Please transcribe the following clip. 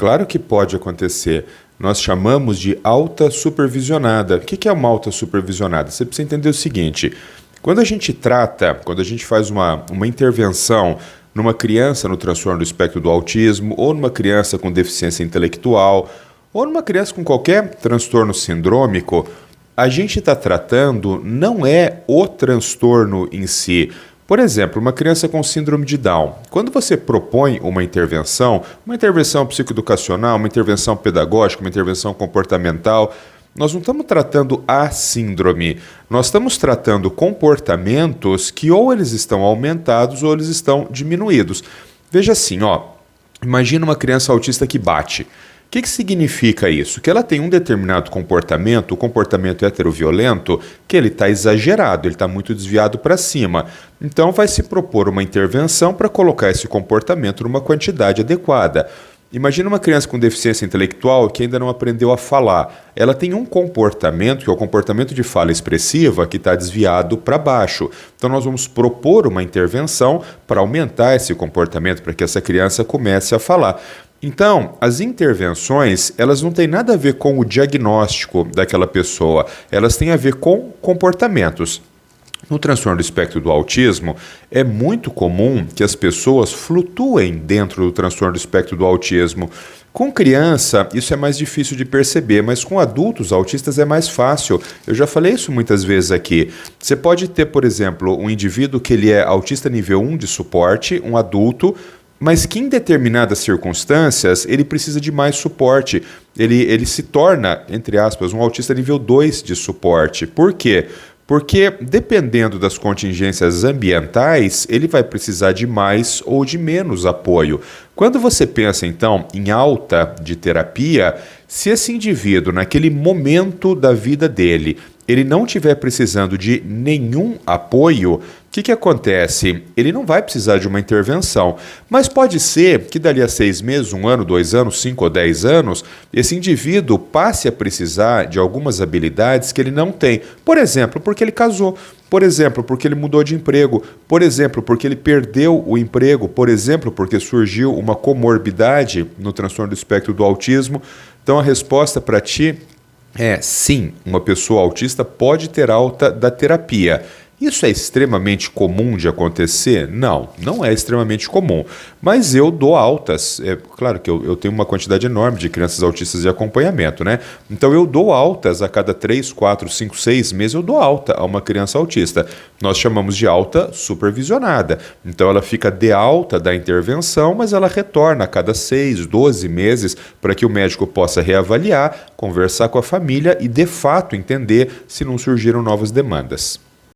Claro que pode acontecer. Nós chamamos de alta supervisionada. O que é uma alta supervisionada? Você precisa entender o seguinte: quando a gente faz uma intervenção numa criança no transtorno do espectro do autismo, ou numa criança com deficiência intelectual, ou numa criança com qualquer transtorno sindrômico, a gente está tratando não é o transtorno em si. Por exemplo, uma criança com síndrome de Down. Quando você propõe uma intervenção psicoeducacional, uma intervenção pedagógica, uma intervenção comportamental, nós não estamos tratando a síndrome, nós estamos tratando comportamentos que ou eles estão aumentados ou eles estão diminuídos. Veja assim, imagina uma criança autista que bate. O que significa isso? Que ela tem um determinado comportamento, o comportamento heteroviolento, que ele está exagerado, ele está muito desviado para cima. Então vai se propor uma intervenção para colocar esse comportamento numa quantidade adequada. Imagina uma criança com deficiência intelectual que ainda não aprendeu a falar. Ela tem um comportamento, que é o comportamento de fala expressiva, que está desviado para baixo. Então nós vamos propor uma intervenção para aumentar esse comportamento, para que essa criança comece a falar. Então, as intervenções, elas não têm nada a ver com o diagnóstico daquela pessoa, elas têm a ver com comportamentos. No transtorno do espectro do autismo, é muito comum que as pessoas flutuem dentro do transtorno do espectro do autismo. Com criança, isso é mais difícil de perceber, mas com adultos autistas é mais fácil. Eu já falei isso muitas vezes aqui. Você pode ter, por exemplo, um indivíduo que ele é autista nível 1 de suporte, um adulto, mas que em determinadas circunstâncias ele precisa de mais suporte. Ele se torna, entre aspas, um autista nível 2 de suporte. Por quê? Porque, dependendo das contingências ambientais, ele vai precisar de mais ou de menos apoio. Quando você pensa, então, em alta de terapia, se esse indivíduo, naquele momento da vida dele, ele não estiver precisando de nenhum apoio, o que acontece? Ele não vai precisar de uma intervenção, mas pode ser que dali a 6 meses, 1 ano, 2 anos, 5 ou 10 anos, esse indivíduo passe a precisar de algumas habilidades que ele não tem. Por exemplo, porque ele casou. Por exemplo, porque ele mudou de emprego. Por exemplo, porque ele perdeu o emprego. Por exemplo, porque surgiu uma comorbidade no transtorno do espectro do autismo. Então a resposta para ti é sim, uma pessoa autista pode ter alta da terapia. Isso é extremamente comum de acontecer? Não, não é extremamente comum. Mas eu dou altas. É claro que eu tenho uma quantidade enorme de crianças autistas de acompanhamento, né? Então eu dou altas a cada 3, 4, 5, 6 meses, eu dou alta a uma criança autista. Nós chamamos de alta supervisionada. Então ela fica de alta da intervenção, mas ela retorna a cada 6, 12 meses para que o médico possa reavaliar, conversar com a família e de fato entender se não surgiram novas demandas.